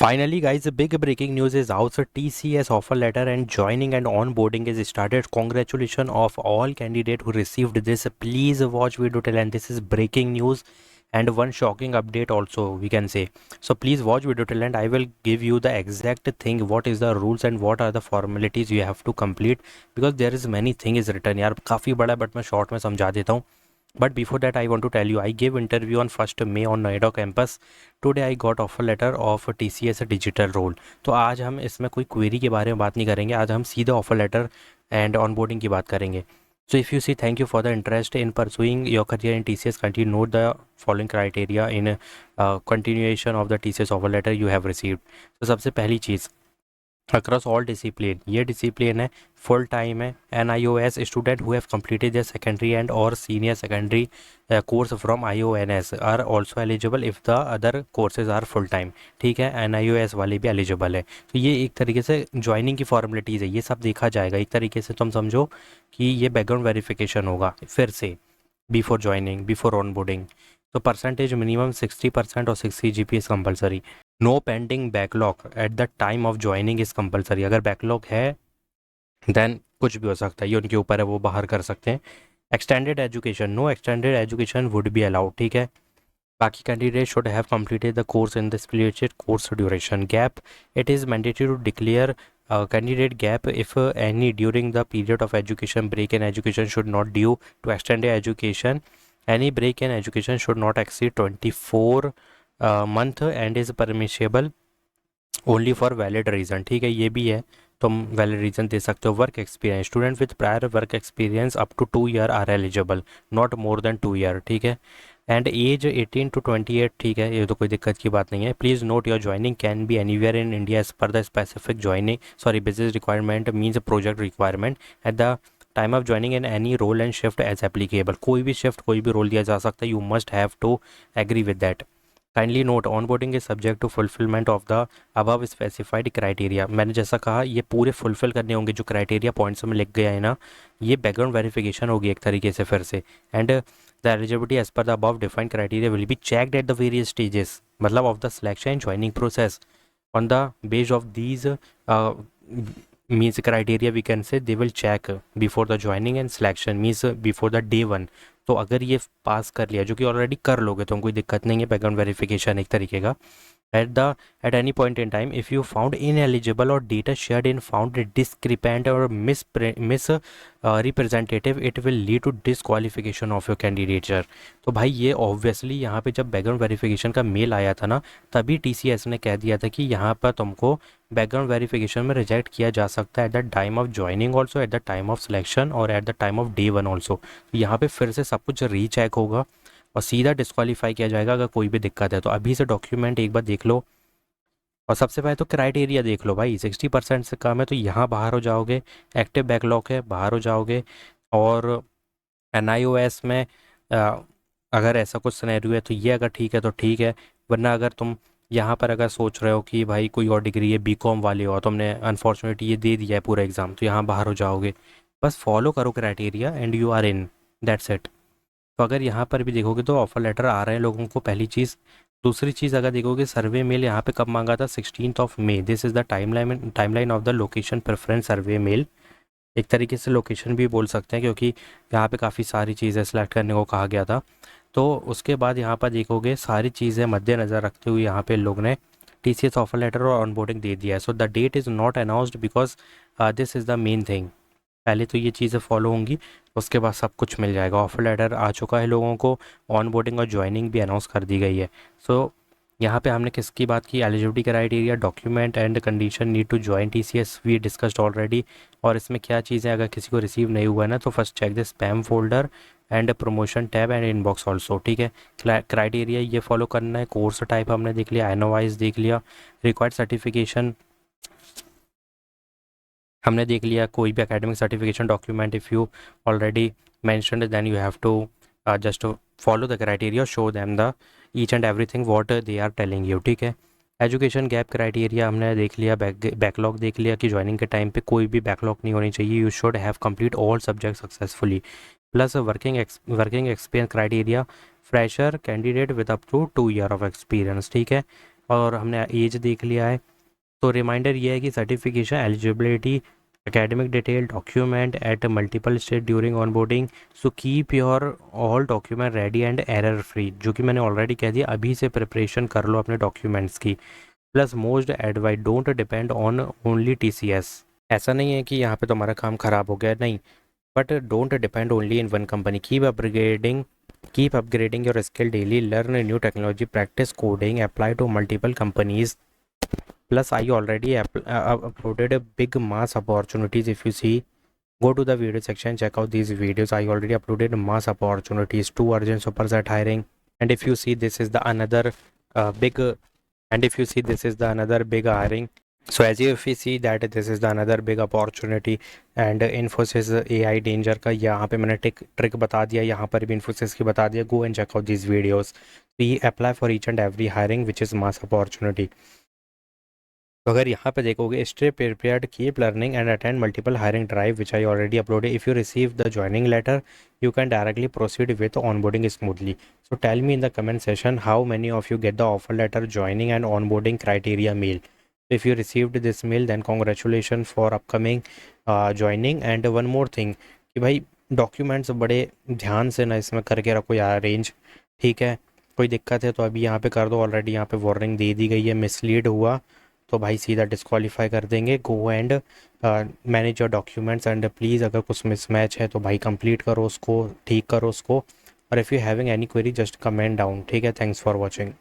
Finally, guys, the big breaking news is out. So TCS offer letter and joining and onboarding is started. Congratulations of all candidates who received this. Please watch video till end. This is breaking news and one shocking update also we can say. So please watch video till end. I will give you the exact thing. What is the rules and what are the formalities you have to complete because there is many thing is written. यार काफ़ी बड़ा but मैं short में समझा देता हूँ. But before that, I want to tell you, I gave interview on 1st May on Noida campus. Today I got offer letter of TCS digital role. तो आज हम इसमें कोई क्वेरी के बारे में बात नहीं करेंगे. आज हम सीधे ऑफर लेटर एंड ऑनबोर्डिंग की बात करेंगे. So if you see, thank you for the interest in pursuing your career in TCS. Continue note the following criteria in continuation of the TCS offer letter you have received. तो सबसे पहली चीज़ across all discipline, ये discipline है, full time है. NIOS student who have completed their secondary and और senior secondary course from IONS are also eligible if the other courses are full time. ठीक है, NIOS वाले भी एलिजिबल है. तो ये एक तरीके से ज्वाइनिंग की फॉर्मेलिटीज़ है, ये सब देखा जाएगा. एक तरीके से तुम समझो कि ये बैकग्राउंड वेरिफिकेशन होगा फिर से before joining, before onboarding. तो परसेंटेज मिनिमम 60% और 60 GPA compulsory. No pending backlog at the time of joining is compulsory. अगर बैकलॉग है देन कुछ भी हो सकता है, ये उनके ऊपर है, वो बाहर कर सकते हैं. Extended education, no extended education would be allowed. ठीक है. बाकी candidate should have completed the course in the specific course duration. Gap, it is mandatory to declare candidate gap if any during the period of education. Break in education should not due to extended education. Any break in education should not exceed 24 month and is permissible only for valid reason. ठीक है, ये भी है, तुम valid reason दे सकते हो. Work experience, student with prior work experience up to 2 year are eligible, not more than 2 year. ठीक है. And age 18 to 28. ठीक है, ये तो कोई दिक्कत की बात नहीं है. Please note your joining can be anywhere in India as per the specific joining business requirement means project requirement at the time of joining in any role and shift as applicable. कोई भी shift, कोई भी role दिया जा सकता है. You must have to agree with that. Kindly note onboarding is subject to fulfilment of the above specified criteria. मैंने जैसा कहा, ये पूरे फुलफिल करने होंगे जो क्राइटेरिया पॉइंट्स में लिख गया है ना. ये बैकग्राउंड वेरिफिकेशन होगी एक तरीके से फिर से. And the eligibility as per the above defined criteria will be checked at the various stages मतलब of the selection and joining process. On the base of these means criteria we can say they will check before the joining and selection means before the day 1. तो अगर ये पास कर लिया, जो कि already कर लोगे, तो कोई दिक्कत नहीं है. बैकग्राउंड वेरिफिकेशन एक तरीके का. at any point in time if you found ineligible or data shared in found discrepant or representative it will lead to disqualification of your candidature. तो भाई ये ऑब्वियसली यहाँ पे जब बैकग्राउंड वेरिफिकेशन का मेल आया था ना, तभी TCS ने कह दिया था कि यहाँ पर तुमको बैकग्राउंड वेरिफिकेशन में रिजेक्ट किया जा सकता है at the time of joining also, at the time of selection और at the time of day 1 also. यहाँ पे फिर से सब कुछ रीचेक होगा और सीधा डिस्क्वालीफाई किया जाएगा अगर कोई भी दिक्कत है. तो अभी से डॉक्यूमेंट एक बार देख लो और सबसे पहले तो क्राइटेरिया देख लो भाई. 60% से कम है तो यहाँ बाहर हो जाओगे. एक्टिव बैकलॉग है, बाहर हो जाओगे. और NIOS में अगर ऐसा कुछ सिनेरियो है तो ये अगर ठीक है तो ठीक है, वरना अगर तुम यहाँ पर अगर सोच रहे हो कि भाई कोई और डिग्री है, BCom वाले हो, तुमने अनफॉर्चुनेटली ये दे दिया है पूरा एग्ज़ाम, तो यहाँ बाहर हो जाओगे. बस फॉलो करो criteria and you are in, that's it. तो अगर यहाँ पर भी देखोगे तो ऑफर लेटर आ रहे हैं लोगों को, पहली चीज़. दूसरी चीज़ अगर देखोगे, सर्वे मेल यहाँ पे कब मांगा था, 16 May. This is the timeline of the location preference survey mail. एक तरीके से लोकेशन भी बोल सकते हैं क्योंकि यहाँ पे काफ़ी सारी चीज़ें सेलेक्ट करने को कहा गया था. तो उसके बाद यहाँ पर देखोगे सारी चीज़ें मद्देनज़र रखते हुए यहाँ पे लोग ने TCS ऑफर लेटर और ऑनबोर्डिंग दे दिया है. So the that is not announced because this is the main thing. पहले तो ये चीज़ें फॉलो होंगी, उसके बाद सब कुछ मिल जाएगा. ऑफर लेटर आ चुका है लोगों को, ऑन बोर्डिंग और ज्वाइनिंग भी अनाउंस कर दी गई है. सो यहाँ पे हमने किसकी बात की, eligibility criteria, document and condition need to join TCS we discussed already. और इसमें क्या चीज़ें अगर किसी को रिसीव नहीं हुआ है ना, तो first check the spam folder and promotion tab and inbox also. ठीक है. क्राइटेरिया ये फॉलो करना है. कोर्स टाइप हमने देख लिया, NOIS देख लिया, रिक्वायर्ड सर्टिफिकेशन हमने देख लिया, कोई भी academic certification document if you already mentioned then you have to just follow the criteria, show them the each and everything what they are telling you. ठीक है. एजुकेशन गैप क्राइटेरिया हमने देख लिया, बैकलॉग देख लिया कि ज्वाइनिंग के time पे कोई भी बैकलॉग नहीं होनी चाहिए. You should have complete all subject successfully. Plus working experience criteria, fresher candidate with up to 2 year of experience. ठीक है. और हमने एज देख लिया है। तो रिमाइंडर ये है कि certification eligibility academic detail document at multiple stage during onboarding, so keep your all document ready and error free, जो कि मैंने ऑलरेडी कह दिया, अभी से प्रिपरेशन कर लो अपने डॉक्यूमेंट्स की। Plus most advice don't depend on only TCS। ऐसा नहीं है कि यहाँ पे तुम्हारा काम खराब हो गया, नहीं, but don't depend only in one company. Keep upgrading your skill daily, learn new technology, practice coding, apply to multiple companies. Plus, I already uploaded a big mass opportunities. If you see, go to the video section, check out these videos. I already uploaded mass opportunities, 2 urgent superset hiring. And if you see, this is the another big. And if you see, this is the another big hiring. So as if you see that this is the another big opportunity. And Infosys AI danger का यहाँ पे मैंने trick बता दिया, यहाँ पर भी Infosys की बता दिया. Go and check out these videos. We apply for each and every hiring which is mass opportunity. तो अगर यहाँ पे देखोगे, stay prepared, keep learning and attend multiple hiring drive which I already uploaded. If you receive the joining letter you can directly proceed with onboarding smoothly. So tell me in the comment session how many of you get the offer letter, joining and onboarding criteria mail. If you received this mail then congratulation for upcoming joining. And one more thing कि भाई documents बड़े ध्यान से ना इसमें करके रखो यार, अरेंज, ठीक है। कोई दिक्कत है तो अभी यहाँ पे कर दो, ऑलरेडी यहाँ पे वार्निंग दे दी गई है, मिसलीड हुआ तो भाई सीधा डिस्क्वालीफाई कर देंगे। Go and manage your documents and please अगर कुछ मिसमैच है तो भाई कंप्लीट करो उसको, ठीक करो उसको। और if you having any query just comment down, ठीक है। Thanks for watching.